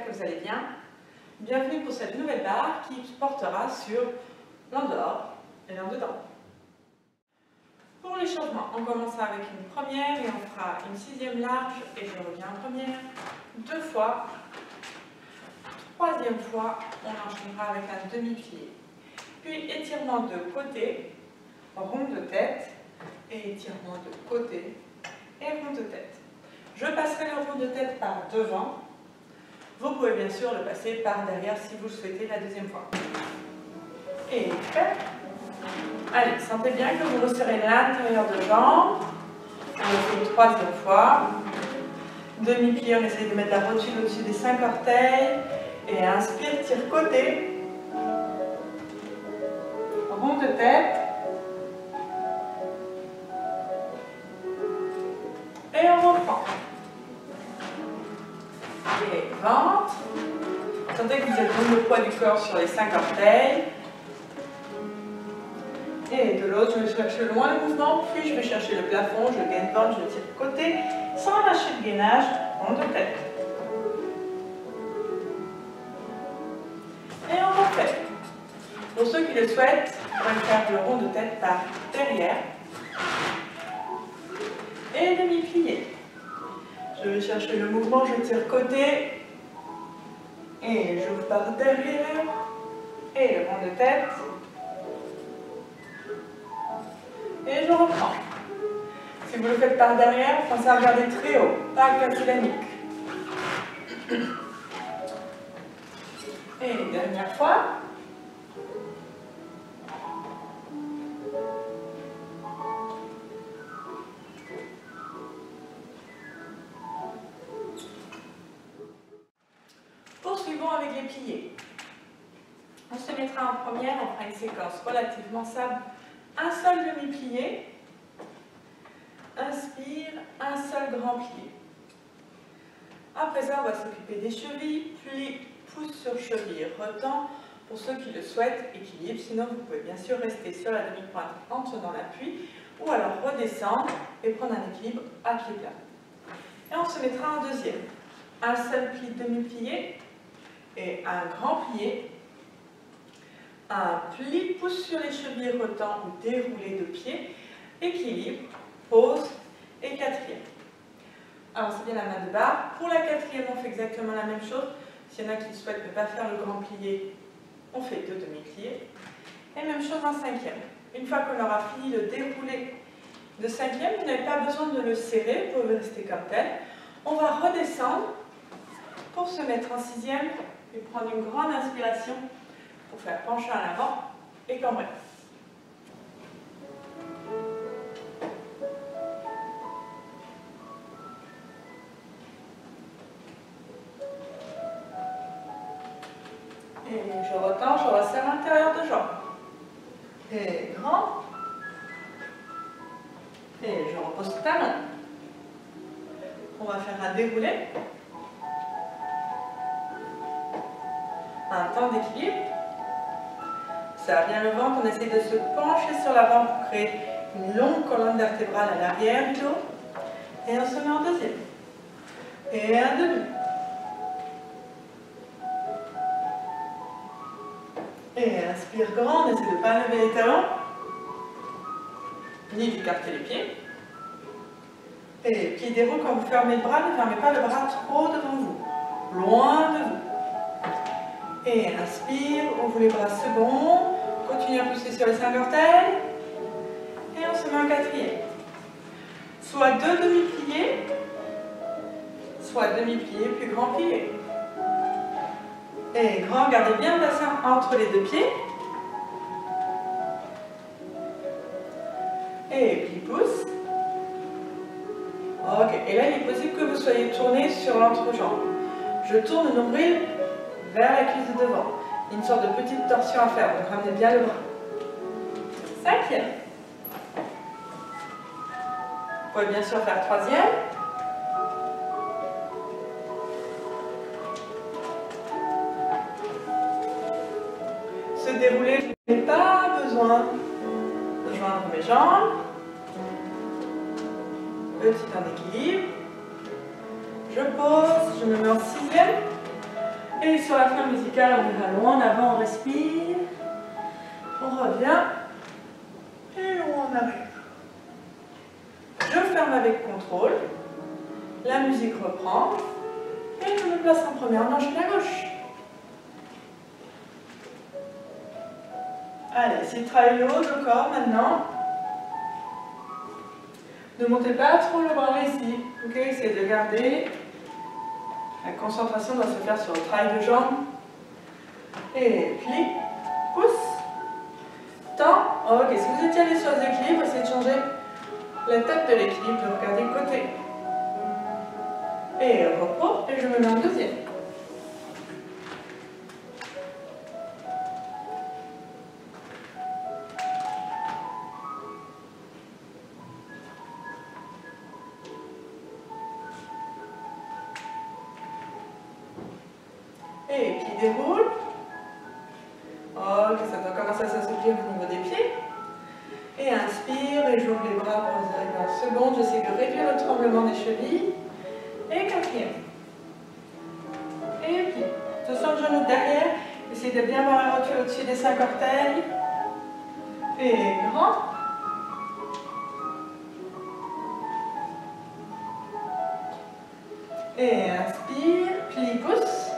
j'espère que vous allez bien. Bienvenue pour cette nouvelle barre qui portera sur l'en dehors et l'en dedans. Pour les changements, on commencera avec une première et on fera une sixième large et je reviens en première, 2 fois. Troisième fois, on enchaînera avec un demi-plié. Puis étirement de côté, rond de tête, et étirement de côté et rond de tête. Je passerai le rond de tête par devant. Vous pouvez bien sûr le passer par derrière si vous le souhaitez la deuxième fois. Et fait. Allez, sentez bien que vous resserrez l'intérieur de jambe. On le fait une troisième fois. Demi-plié, on essaye de mettre la rotule au-dessus des 5 orteils. Et inspire, tire côté. Rond de tête. Et on reprend. Et ventre. Sentez que vous êtes dans le poids du corps sur les 5 orteils. Et de l'autre, je vais chercher loin le mouvement, puis je vais chercher le plafond, je gaine ventre, je tire côté, sans lâcher le gainage, rond de tête. Et on refait. Pour ceux qui le souhaitent, on va faire le rond de tête par derrière. Et demi-plié. Je vais chercher le mouvement, je tire côté. Et j'ouvre par derrière. Et le rond de tête. Et je reprends. Si vous le faites par derrière, pensez à regarder très haut, pas à casser la nuque. Et dernière fois. Poursuivons avec les pliés. On se mettra en première, on fera une séquence relativement simple. Un seul demi-plié, inspire, un seul grand plié. Après ça, on va s'occuper des chevilles, plie, pouce sur cheville, retend. Pour ceux qui le souhaitent, équilibre. Sinon, vous pouvez bien sûr rester sur la demi-pointe en tenant l'appui, ou alors redescendre et prendre un équilibre à pied plat. Et on se mettra en deuxième. Un seul pli, demi-plié et un grand plié. Un pli, pouce sur les chevilles, retend ou déroulé de pied, équilibre, pause et quatrième. Alors c'est bien la main de barre. Pour la quatrième, on fait exactement la même chose. S'il y en a qui souhaitent ne pas faire le grand plié, on fait 2 demi-pliés. Et même chose en cinquième. Une fois qu'on aura fini le déroulé de cinquième, vous n'avez pas besoin de le serrer, vous pouvez rester comme tel. On va redescendre pour se mettre en sixième et prendre une grande inspiration pour faire pencher à l'avant et cambrer. Et je retends, je resserre l'intérieur de jambe. Et grand. Et je repose le talon. On va faire un déroulé. Un temps d'équilibre. Ça revient le ventre, on essaie de se pencher sur l'avant pour créer une longue colonne vertébrale à l'arrière du dos. Et on se met en deuxième. Et un demi. Et inspire grand, on essaie de ne pas lever les talons, ni d'écarter les pieds. Et pied déroule, quand vous fermez le bras, ne fermez pas le bras trop devant vous, loin de vous. Et inspire, ouvrez les bras second, continuez à pousser sur les 5 orteils. Et on se met en quatrième. Soit 2 demi-pliés, soit demi-pliés puis grand plié. Et grand, gardez bien le bassin entre les 2 pieds. Et puis pousse. Ok, et là il est possible que vous soyez tourné sur l'entrejambe. Je tourne le nombril vers la cuisse de devant. Une sorte de petite torsion à faire, donc ramenez bien le bras. Cinquième. Vous pouvez bien sûr faire troisième. Se dérouler, je n'ai pas besoin de joindre mes jambes. Petit en équilibre. Je pose, je me mets en sixième. Et sur la fin musicale, on ira loin en avant, on respire. On revient. Et on arrive. Je ferme avec contrôle. La musique reprend. Et je me place en première manche de la gauche. Allez, essayez de travailler le haut du corps maintenant. Ne montez pas trop le bras ici. Ok, essayez de garder. La concentration doit se faire sur le travail de jambes. Et plie, pousse, tend. Ok, si vous étiez allé sur les équilibres, essayez de changer la tête de l'équilibre, de regarder le côté. Et repos, et je me mets en deuxième. Et qui déroule. Ok, ça doit commencer à s'assouplir au niveau des pieds. Et inspire et j'ouvre les bras pour les arriver en seconde. J'essaie de réduire le tremblement des chevilles. Et quatrième. Et plie. Attention le genou derrière. Essayez de bien avoir la rotule au-dessus des 5 orteils. Et grand. Et inspire, plie, pousse.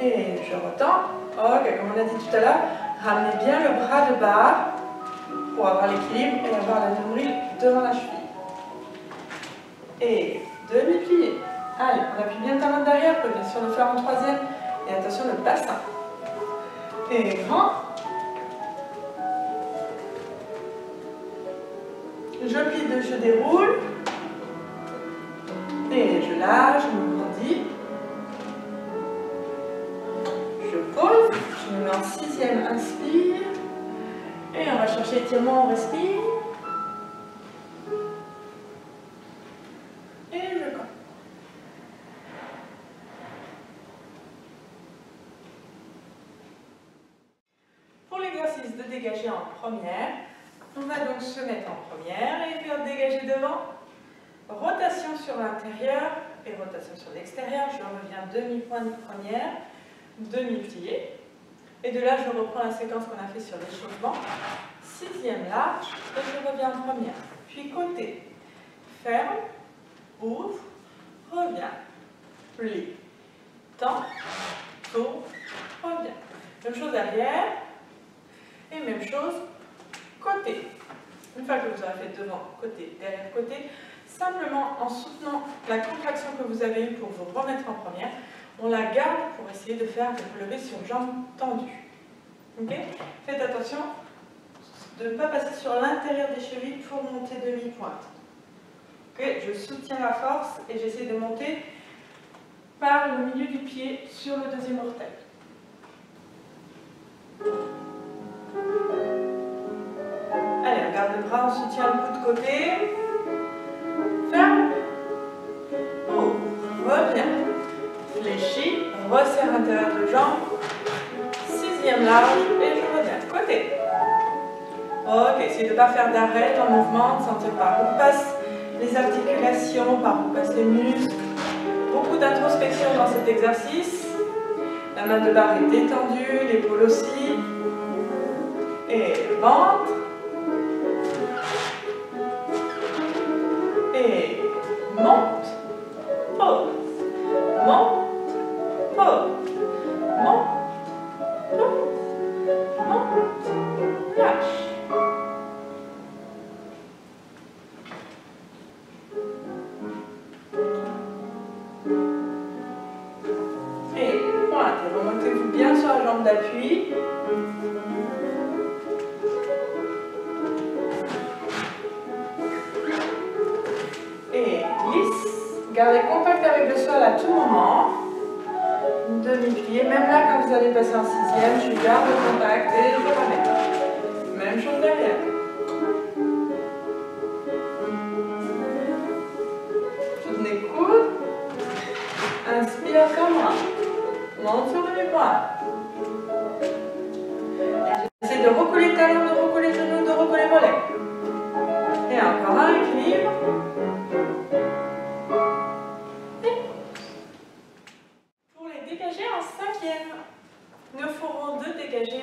Et je retends. Ok, comme on a dit tout à l'heure, ramenez bien le bras de bas pour avoir l'équilibre et avoir la nombril devant la cheville. Et demi-plié. Allez, on appuie bien le talon derrière, on peut bien sûr le faire en troisième. Et attention le bassin. Et grand. Je plie, je déroule. Et je lâche, je me grandis. Je pose, je me mets en sixième, inspire. Et on va chercher étirement, on respire. Et je compte. Pour l'exercice de dégager en première, on va donc se mettre en première et faire dégager devant. Rotation sur l'intérieur et rotation sur l'extérieur. Je reviens demi-point de première, demi-plié. Et de là, je reprends la séquence qu'on a fait sur l'échauffement. Sixième large, et je reviens en première. Puis côté, ferme, ouvre, reviens, plie, tend, tourne, reviens. Même chose derrière, et même chose côté. Une fois que vous aurez fait devant, côté, derrière, côté, simplement en soutenant la contraction que vous avez eue pour vous remettre en première, on la garde pour essayer de faire des relevés sur jambes tendues. Okay? Faites attention de ne pas passer sur l'intérieur des chevilles pour monter demi-pointe. Okay? Je soutiens la force et j'essaie de monter par le milieu du pied sur le deuxième orteil. Allez, on garde le bras, on soutient le coude de côté. Ferme. Ouvre. Reviens. Fléchis. Resserre l'intérieur de jambe. Sixième large. Et je reviens. Côté. Ok, essayez de ne pas faire d'arrêt dans le mouvement, de sentir par où passent les articulations, par où passent les muscles. Beaucoup d'introspection dans cet exercice. La main de barre est détendue, l'épaule aussi. Et ventre. Et monte, pose, monte, pose, monte, pose, monte, lâche. Et pointez, remontez-vous bien sur la jambe d'appui. Gardez contact avec le sol à tout moment. Demi-plié. Même là, quand vous allez passer en sixième, je garde le contact et je remets. Même chose derrière. Soutenez le coude. Inspire comme moi. Monte sur demi-point. Essayez de recoller le talon, de recoller le genou, de recoller le mollet. Et encore un équilibre.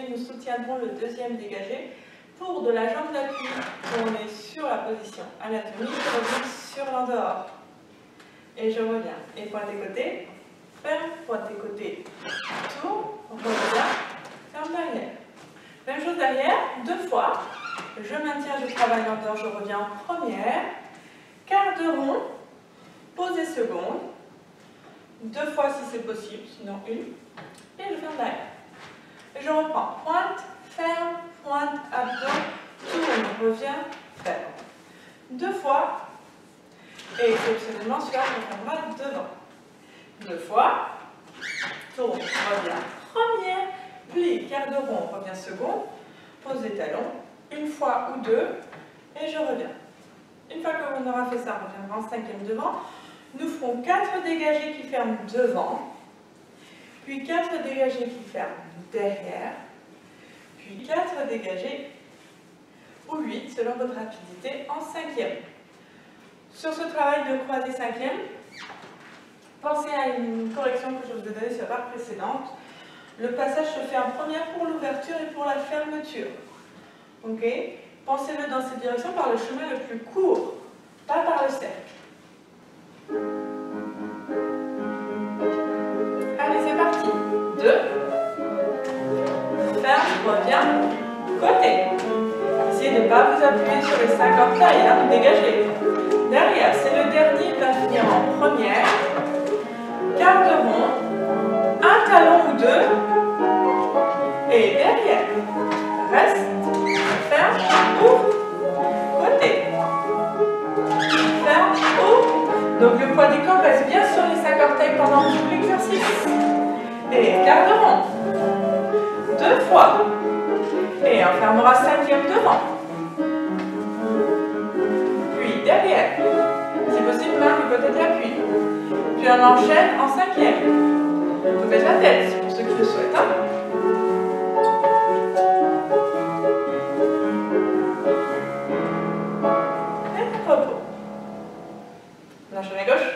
Ensuite, nous soutiendrons le deuxième dégagé pour de la jambe d'appui. On est sur la position anatomie, je reviens sur l'en-dehors. Et je reviens. Et pointe des côtés, ferme, pointe des côtés, tourne, reviens, ferme derrière. Même chose derrière, 2 fois. Je maintiens, je travaille l'en-dehors, je reviens en première. Quart de rond, posez seconde. 2 fois si c'est possible, sinon une. Et je ferme derrière. Et je reprends. Pointe, ferme, pointe, abdos, tourne, reviens, ferme. 2 fois. Et exceptionnellement, celui-là, je fermera devant. 2 fois. Tourne, reviens, première. Plie, quart de rond, reviens seconde. Pose les talons. 1 fois ou 2. Et je reviens. Une fois qu'on aura fait ça, on reviendra en 5e devant. Nous ferons 4 dégagés qui ferment devant, puis 4 dégagés qui ferment derrière, puis 4 dégagés ou 8 selon votre rapidité en 5e. Sur ce travail de croisée 5e, pensez à une correction que je vous ai donnée sur la barre précédente. Le passage se fait en première pour l'ouverture et pour la fermeture. Ok? Pensez-le dans cette direction par le chemin le plus court, pas par le cercle. Allez, c'est parti. 2. Ferme, reviens, côté. Essayez de ne pas vous appuyer sur les 5 orteils, hein, vous dégagez. Derrière, c'est le dernier qui va finir en première. Quart de rond, un talon ou 2. Et derrière, reste, ferme, ouvre, côté. Ferme, ouvre. Donc le poids des corps reste bien sur les 5 orteils pendant tout l'exercice. Et quart de rond. 2 fois. Et on fermera 5e devant. Puis derrière. Si possible, main du côté de l'appui. Puis on enchaîne en 5e. Vous faites la tête, pour ceux qui le souhaitent. Hein. Et repos. On enchaîne à gauche.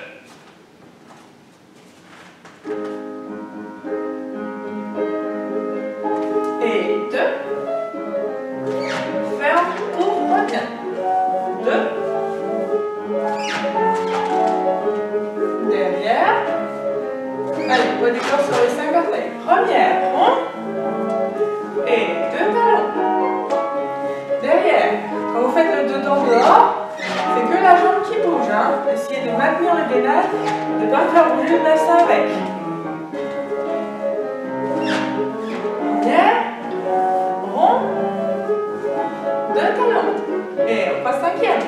Et 2. Ferme, ouvre, reviens. 2. Derrière. Allez, poids du corps sur les 5 orteils. Première, rond. Et 2 talons. Derrière. Quand vous faites le dedans dehors, c'est que la jambe qui bouge. Hein. Essayez de maintenir le gainage, de ne pas faire bouger le bassin avec. Première. Rond. 2 talons. Et on passe 5e.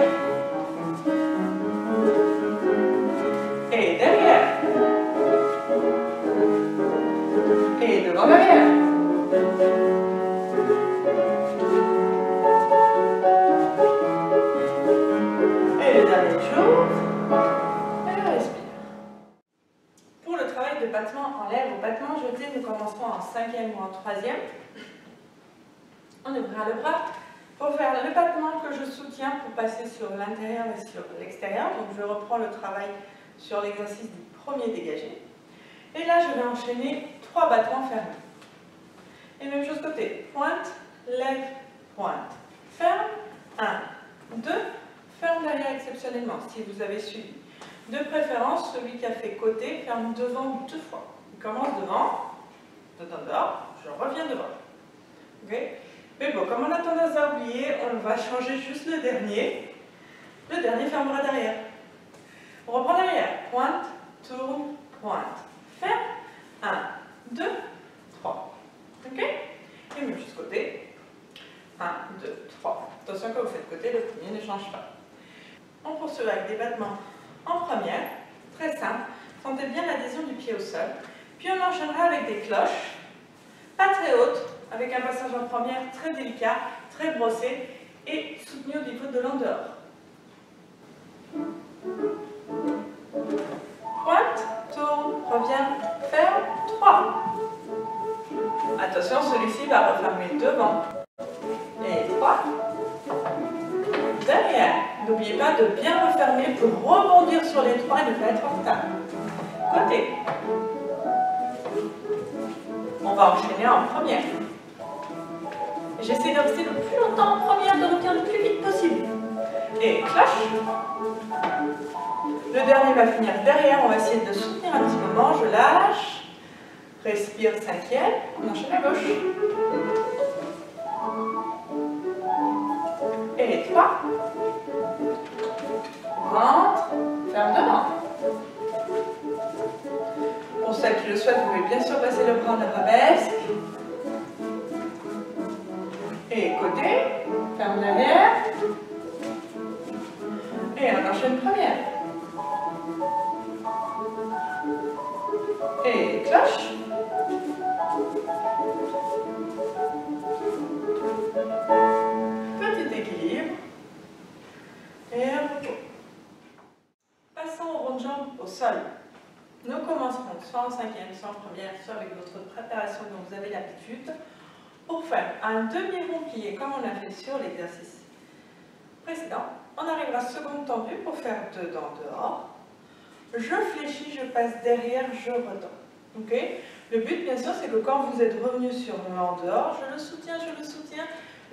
Et derrière. Et devant derrière. Et le dernier jour. Et on respire. Pour le travail de battement en l'air ou battement jeté, nous commencerons en 5e ou en 3e. On ouvrira le bras pour faire le battement que je soutiens pour passer sur l'intérieur et sur l'extérieur. Donc je reprends le travail sur l'exercice du premier dégagé. Et là, je vais enchaîner 3 battements fermés. Et même chose côté. Pointe, lève, pointe. Ferme. 1, 2. Ferme derrière exceptionnellement, si vous avez suivi. De préférence, celui qui a fait côté ferme devant 2 fois. Il commence devant, dedans dehors, je reviens devant. Okay. Mais bon, comme on a tendance à oublier, on va changer juste le dernier. Le dernier fermera derrière. On reprend derrière. Pointe, tourne, pointe. Ferme. 1, 2, 3. Ok? Et même juste côté. 1, 2, 3. Attention, quand vous faites côté, le premier ne change pas. On poursuit avec des battements en première. Très simple. Sentez bien l'adhésion du pied au sol. Puis on enchaînera avec des cloches. Pas très hautes. Avec un passage en première très délicat, très brossé et soutenu au niveau de l'en-dehors. Pointe, tourne, reviens, ferme, 3. Attention, celui-ci va refermer devant. Et 3. Derrière. N'oubliez pas de bien refermer pour rebondir sur les 3 et ne pas être en retard. Côté. On va enchaîner en première. J'essaie de rester le plus longtemps en première, de revenir le plus vite possible. Et cloche. Le dernier va finir derrière, on va essayer de soutenir un petit moment, je lâche. Respire, cinquième, on enchaîne à gauche. Et 3. Rentre, ferme devant. Pour celles qui le souhaitent, vous pouvez bien sûr passer le bras en arabesque. Et côté, ferme derrière. Et on enchaîne première. Et cloche. Petit équilibre. Et repos. Passons au rond de jambe au sol. Nous commencerons soit en cinquième, soit en première, soit avec votre préparation dont vous avez l'habitude, pour faire un demi-rond plié comme on a fait sur l'exercice précédent. On arrivera second tendu pour faire 2 dents dehors. Je fléchis, je passe derrière, je retends. Okay. Le but, bien sûr, c'est que quand vous êtes revenu sur le en dehors, je le soutiens,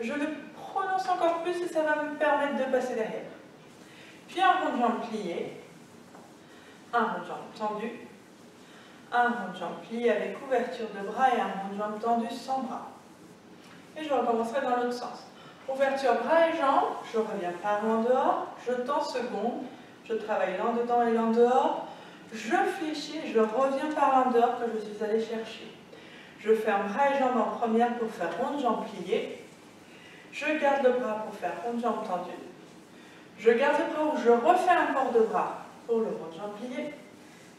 je le prononce encore plus et ça va me permettre de passer derrière. Puis un rond de jambe plié, un rond de jambe tendu, un rond de jambe plié avec ouverture de bras et un rond de jambe tendu sans bras. Et je recommencerai dans l'autre sens. Ouverture bras et jambes, je reviens par en dehors, je tends seconde, je travaille l'en dedans et l'en dehors, je fléchis, je reviens par l'en dehors que je suis allée chercher. Je ferme bras et jambes en première pour faire rond de jambe pliée, je garde le bras pour faire rond de jambe tendue, je garde le bras où je refais un port de bras pour le rond de jambe plié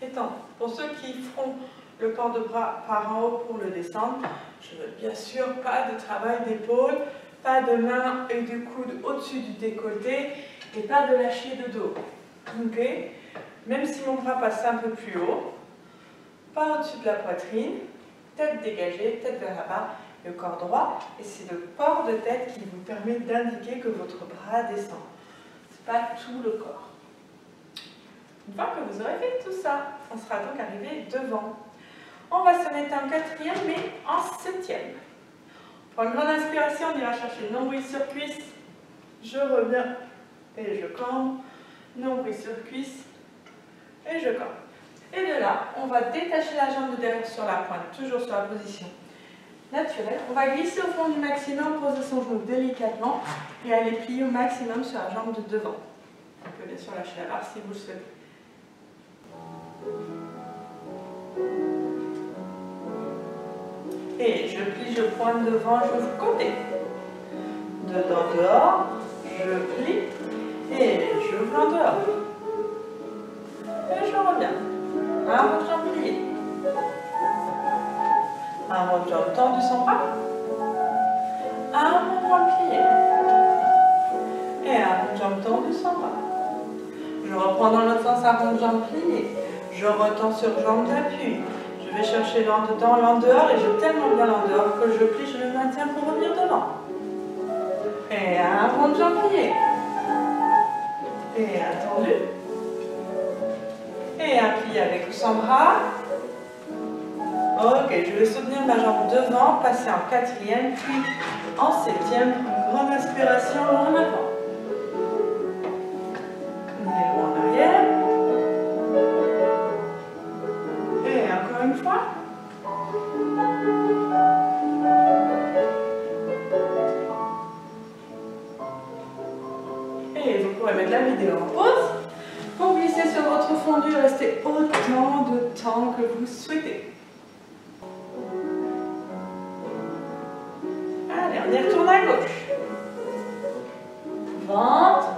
et tendu. Pour ceux qui feront le port de bras par en haut pour le descendre, je ne veux bien sûr pas de travail d'épaule, pas de main et du coude au-dessus du décolleté et pas de lâcher de dos. Okay. Même si mon bras passe un peu plus haut, pas au-dessus de la poitrine, tête dégagée, tête vers là-bas, le corps droit, et c'est le port de tête qui vous permet d'indiquer que votre bras descend. Ce n'est pas tout le corps. Une fois que vous aurez fait tout ça, on sera donc arrivé devant. On va se mettre en quatrième, mais en septième. Pour une grande inspiration, on ira chercher nombril sur cuisse. Je reviens et je cambre. Nombril sur cuisse et je cambre. Et de là, on va détacher la jambe de derrière sur la pointe, toujours sur la position naturelle. On va glisser au fond du maximum, poser son genou délicatement et aller plier au maximum sur la jambe de devant. On peut bien sûr lâcher la barre si vous le souhaitez. Et je plie, je pointe devant, j'ouvre côté. Dedans, dehors, je plie et j'ouvre en dehors. Et je reviens. Un rond de jambe plié. Un rond de jambe tendu sans bras. Un rond de jambe plié. Et un rond de jambe tendu sans bras. Je reprends dans l'autre sens un rond de jambe plié. Je retends sur jambe d'appui. Je vais chercher l'en dedans, l'en dehors et j'ai tellement bien l'en dehors que je plie, je le maintiens pour revenir devant. Et un rond de jambe plié. Et un tendu. Et un plié avec ou sans bras. Ok, je vais soutenir ma jambe devant, passer en quatrième, puis en septième, une grande inspiration en avant. Et en arrière. Et encore une fois. Et vous pourrez mettre la vidéo en pause. Pour glisser sur votre fondu, restez autant de temps que vous souhaitez. Allez, on y retourne à gauche. Ventre.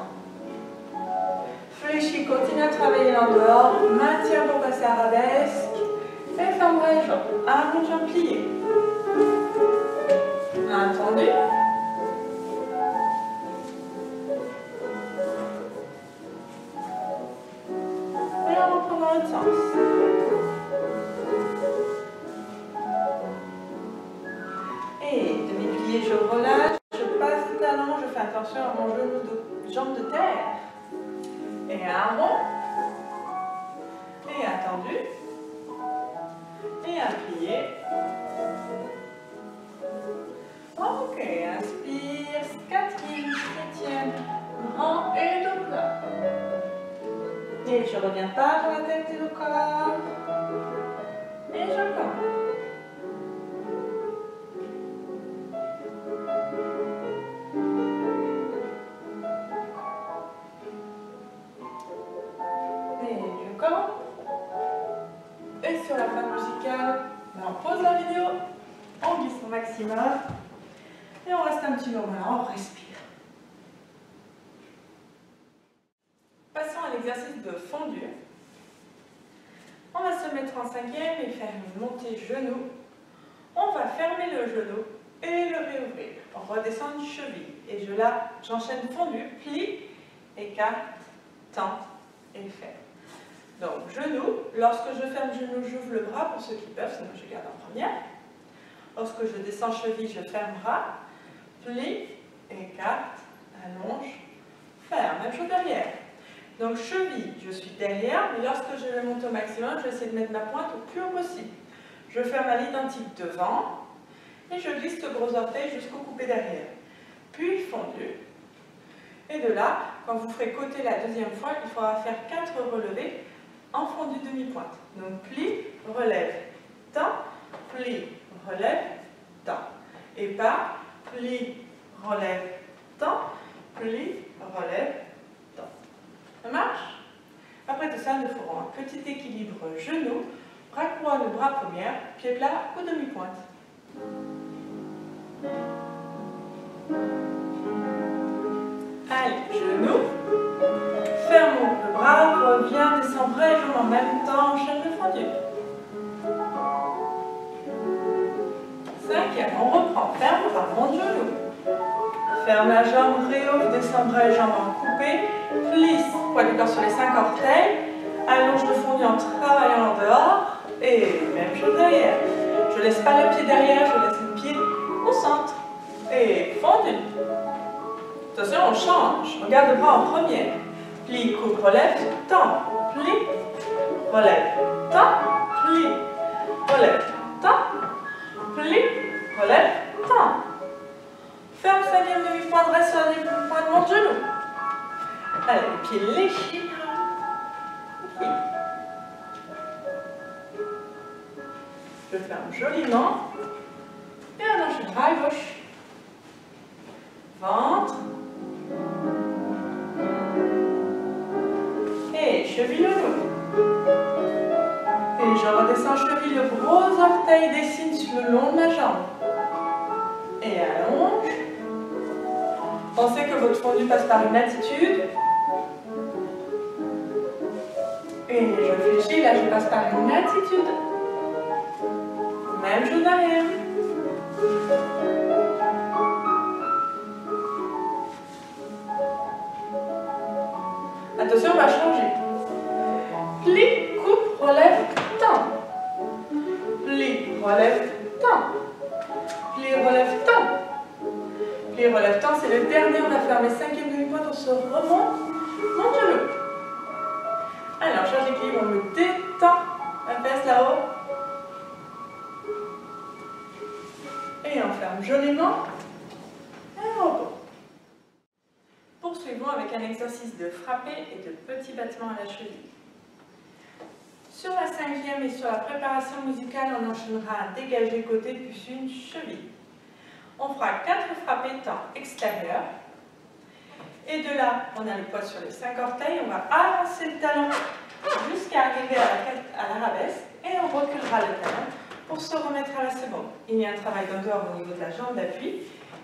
Fléchis, continue à travailler l'en dehors. Maintiens pour passer à arabesque. Et ferme les jambes. Un rond de jambe plié. Un tendu. Et on reprend dans l'autre sens. Et demi-plié, je relâche. Je passe le talon. Je fais attention à mon genou de jambe de terre. Et un rond. Et un tendu. Et un plié. Ok, un Et je reviens pas dans la tête et le corps. Et je commence. Et je commence. Et sur la fin musicale, on pose la vidéo, on glisse au maximum. Et on reste un petit moment là, on respire. Passons à l'exercice de fondu. On va se mettre en cinquième et faire une montée genou. On va fermer le genou et le réouvrir. On redescend une cheville. Et j'enchaîne fondu, plie, écarte, tend et ferme. Donc genou, lorsque je ferme genou, j'ouvre le bras pour ceux qui peuvent, sinon je garde en première. Lorsque je descends cheville, je ferme bras, plie, écarte, allonge, ferme. Même chose derrière. Donc cheville, je suis derrière, mais lorsque je vais monter au maximum, je vais essayer de mettre ma pointe au plus haut possible. Je ferme à l'identique devant et je glisse le gros orteil jusqu'au coupé derrière. Puis fondu. Et de là, quand vous ferez côté la deuxième fois, il faudra faire 4 relevés en fondu demi-pointe. Donc plie, relève, tend, plie, relève, tend. Et pas plie, relève, tend, plie, relève, tend. Ça marche? Après tout ça, nous ferons un petit équilibre genou, bras couronne, bras première, pied plat ou demi-pointe. Allez, genou. Fermons le bras, revient, descend bras et jambes en même temps, enchaîne le fondu. Cinquième, on reprend, ferme, monte genou. Ferme la jambe, réouvre, descend bras et jambes en coupé, plisse, poids du corps sur les 5 orteils, allonge le fondu en travaillant en dehors, et même chose derrière. Je laisse pas le pied derrière, je laisse le pied au centre. Et fondu. Attention, on change. On garde le bras en première. Plie, coupe, relève, tend, plie, relève, tend, plie, relève, tend, plie, relève, tend. Ferme 5e demi-pointe, reste sur la demi-pointe, monte genou. Allez, les pieds léchés. Je ferme joliment. Et on enchaînera à gauche. Ventre. Et cheville au dos. Et je redescends cheville, le gros orteil dessine sur le long de ma jambe. Et allonge. Pensez que votre fondu passe par une attitude. Et je fléchis, là je passe par une attitude. Même chose derrière. Attention, on va changer. Plie, coupe, relève, tend. Plie, relève, tend. Plie, relève, tend. Plie, relève, tend, c'est le dernier. On va faire mes 5e demi-pointe, on se remonte, monte genou. Allez, on change d'équilibre, on me détend la fesse là-haut. Et on ferme joliment. Et on repose. Poursuivons avec un exercice de frappé et de petits battements à la cheville. Sur la 5e et sur la préparation musicale, on enchaînera un dégagé côté plus une cheville. On fera 4 frappés temps extérieurs. Et de là, on a le poids sur les 5 orteils. On va avancer le talon jusqu'à arriver à l'arabesque. Et on reculera le talon pour se remettre à la seconde. Il y a un travail d'en dehors au niveau de la jambe d'appui,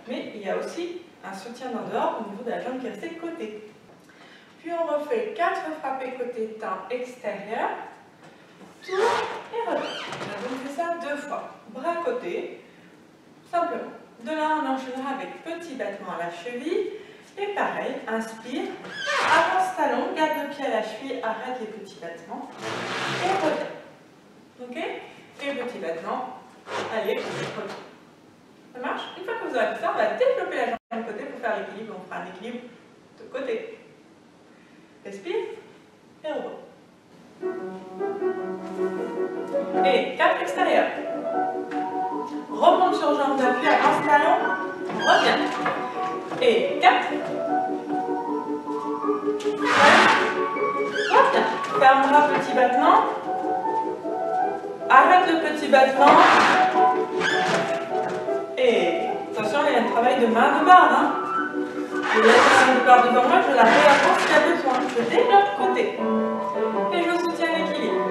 mais il y a aussi un soutien d'en dehors au niveau de la jambe qui est restée de côté. Puis on refait 4 frappés côté temps extérieur, tour et retour. On a donc fait ça 2 fois. Bras côté, simplement. De là, on enchaînera avec petit battement à la cheville. Et pareil, inspire, avance talon, garde le pied à la cheville, arrête les petits battements et reviens. Ok? Et petit battement, allez, retour. Ça marche? Une fois que vous aurez fait ça, on va développer la jambe de côté pour faire l'équilibre. On fera un équilibre de côté. Respire et repos. Et 4 extérieurs. Remonte sur jambe d'appui, avance talon, reviens. Et 4. Reviens. Grand bras, petit battement. Arrête le petit battement. Et attention, il y a un travail de main de barre. Hein. Je laisse la main de barre devant moi, je la réavance s'il y a besoin. Je développe côté. Et je soutiens l'équilibre.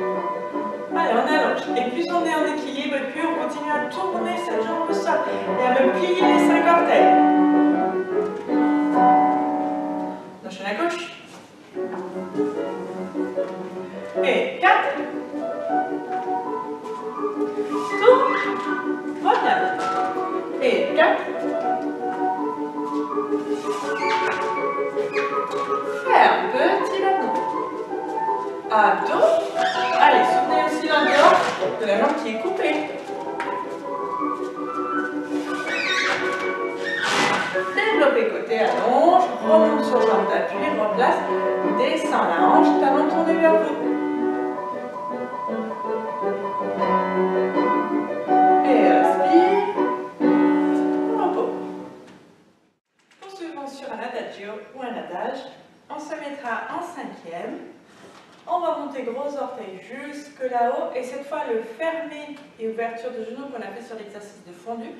Allez, on allonge. Et plus on est en équilibre, et plus on continue à tourner cette jambe au sol. Et à même plier les 5 orteils. On enchaîne à gauche. Et 4. Tourne. Reviens. Et 4. Ferme. Petit battement. À dos. Allez, soutenez aussi l'endroit de la jambe qui est coupée. Développez côté, allonge, remonte sur jambe d'appui, replace, descend la hanche, talon tourné vers vous. Et respire. Repos. Poursuivons sur un adagio ou un adage. On se mettra en 5e. On va monter gros orteils jusque là-haut et cette fois le fermer et ouverture de genoux qu'on a fait sur l'exercice de fondu,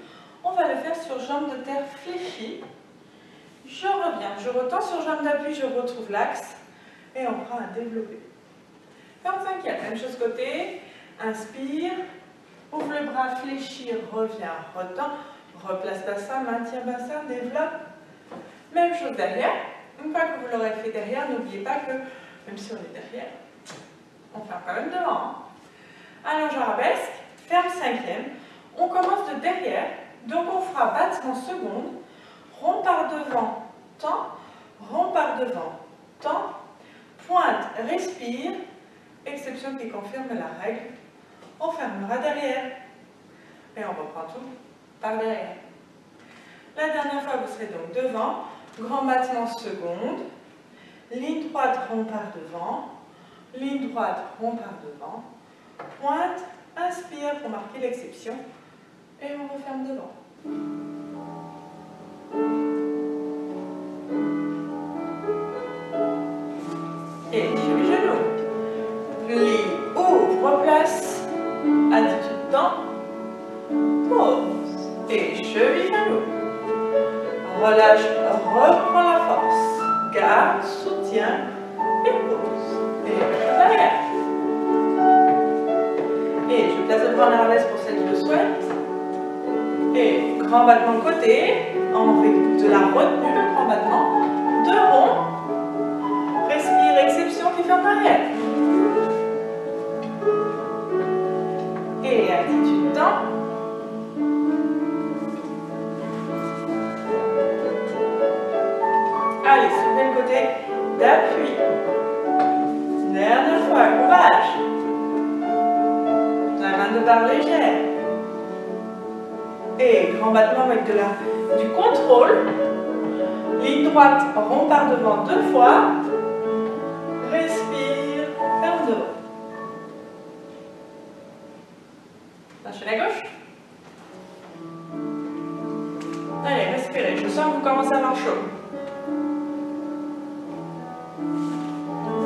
on va le faire sur jambe de terre fléchie. Je reviens, je retends sur jambe d'appui, je retrouve l'axe et on prend un développé. Ferme 5e, même chose côté, inspire, ouvre le bras fléchi, reviens, retends, replace bassin, maintient bassin, développe. Même chose derrière, une fois que vous l'aurez fait derrière, n'oubliez pas que même si on est derrière, on ferme quand même devant. Hein. Allonge arabesque, ferme 5e. On commence de derrière, donc on fera battement seconde, rond par devant, tend, rond par devant, tend, pointe, respire, exception qui confirme la règle, on fermera derrière. Et on reprend tout par derrière. La dernière fois, vous serez donc devant, grand battement seconde, ligne droite, rond par devant, ligne droite, rond par devant, pointe, inspire pour marquer l'exception, et on referme devant. Et cheville genou, plie, ouvre, replace, attitude temps, pause, et cheville genou, relâche, reprend la force, garde, soutien, et pause. Et je arrière. Et je place le bras en arabesque pour celle qui le souhaite. Et grand battement côté. On fait de la retenue, le grand battement. De rond. Respire, exception qui ferme arrière. Et attitude temps. Allez, soutenez le côté d'appui. Dernière fois, courage. La main de barre légère. Et grand battement avec du contrôle. Ligne droite, rond par devant 2 fois. Respire, ferme devant. Lâchez la gauche. Allez, respirez. Je sens que vous commencez à avoir chaud.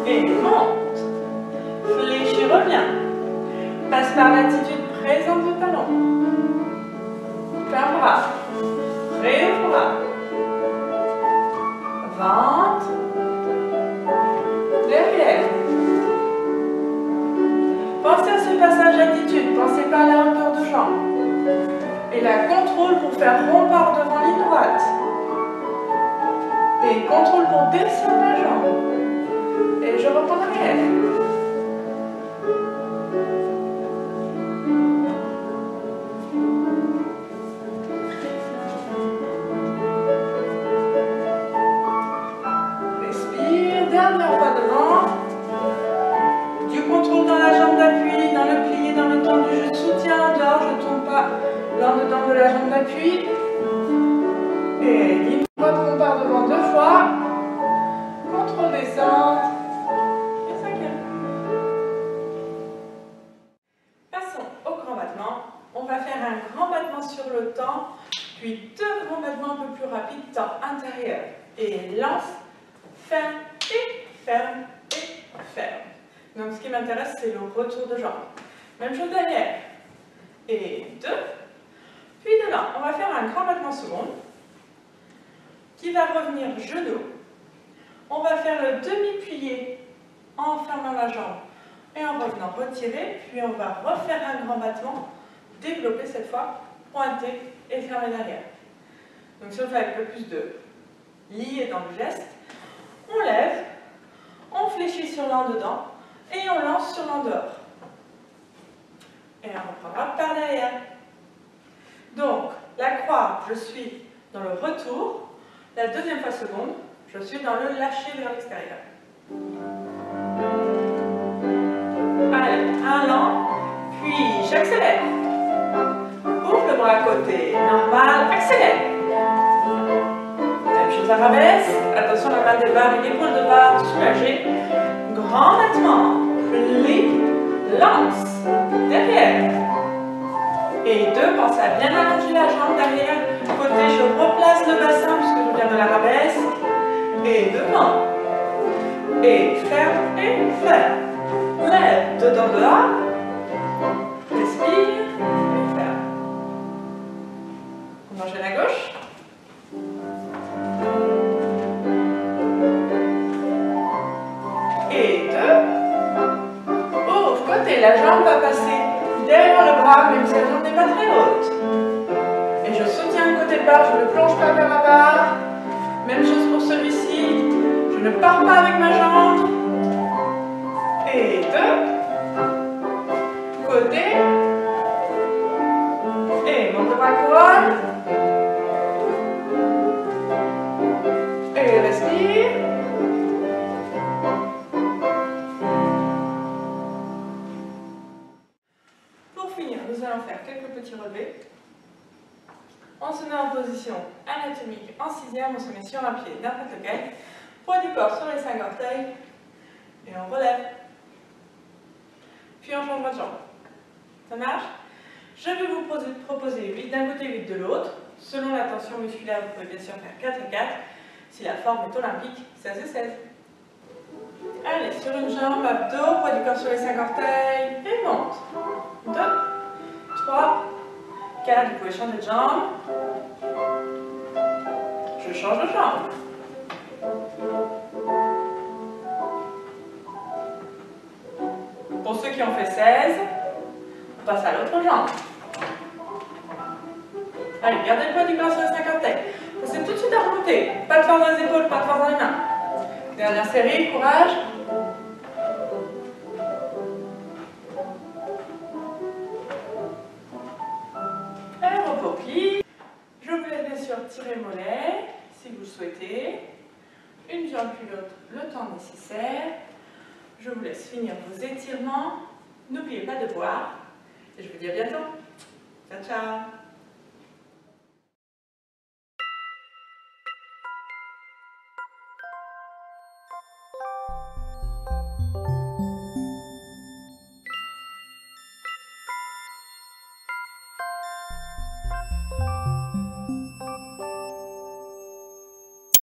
Et monte. Fléchis, reviens. Passe par l'attitude présente du talon. Plein bras. Réouvre bras. Ventre. Derrière. Pensez à ce passage d'attitude. Pensez pas à la hauteur de jambe. Et la contrôle pour faire rond par devant ligne droite. Et contrôle pour descendre la jambe. Et je reprends derrière. Respire, dernière fois devant. Du contrôle dans la jambe d'appui, dans le plié, dans le tendu. Je soutiens en dehors, je ne tourne pas l'en-dedans de la jambe d'appui. Et ligne droite, rond par devant 2 fois. Contrôle descente. On va faire un grand battement sur le temps, puis 2 grands battements un peu plus rapides, temps intérieur. Et lance, ferme et ferme et ferme. Donc ce qui m'intéresse, c'est le retour de jambe. Même chose derrière. Et 2. Puis de là, on va faire un grand battement seconde qui va revenir genou. On va faire le demi-plié en fermant la jambe et en revenant retirer. Puis on va refaire un grand battement, développer cette fois, pointer et fermer derrière. Donc si on le fait avec un peu plus de lié dans le geste, on lève, on fléchit sur l'en dedans et on lance sur l'en dehors. Et on reprendra par derrière. Donc, la croix, je suis dans le retour. La deuxième fois seconde, je suis dans le lâcher vers l'extérieur. Allez, un lent, puis j'accélère. Ouvre le bras à côté, normal, accélère. Même chose à rabaisse, attention la main des barres et l'épaule de barre soulagée. Grand battement, plie, lance, derrière. Et 2, pensez à bien allonger la jambe derrière. Côté, je replace le bassin puisque je viens de la rabaisse. Et devant. Et ferme et ferme. Lève, dedans, dehors. Respire et ferme. On enchaîne à gauche. Et 2. Ouvre, côté, la jambe va passer derrière le bras, même si la jambe n'est pas très haute. Et je soutiens le côté barre, je ne plonge pas vers la barre. Même chose pour celui-ci. Je ne pars pas avec ma jambe. Et 2. Côté. Et monte le bras couronne. Et respire. Pour finir, nous allons faire quelques petits relevés. On se met en position anatomique en 6e, on se met sur un pied, n'importe lequel. Poids du corps sur les 5 orteils. Et on relève. Puis on change de jambe. Ça marche? Je vais vous proposer 8 d'un côté, 8 de l'autre. Selon la tension musculaire, vous pouvez bien sûr faire 4 et 4. Si la forme est olympique, 16 et 16. Allez, sur une jambe, abdos, poids du corps sur les 5 orteils. Et monte. 2, 3, 4, vous pouvez changer de jambe. Je change de jambe. Pour ceux qui ont fait 16, on passe à l'autre jambe. Allez, gardez le poids du corps sur les 5 orteils. Passez tout de suite à remonter. Pas de force dans les épaules, pas de force dans les mains. Dernière série, courage. Je vous laisse bien sûr tirer mollet, si vous le souhaitez. Une jambe puis l'autre, le temps nécessaire. Je vous laisse finir vos étirements. N'oubliez pas de boire. Et je vous dis à bientôt. Ciao, ciao.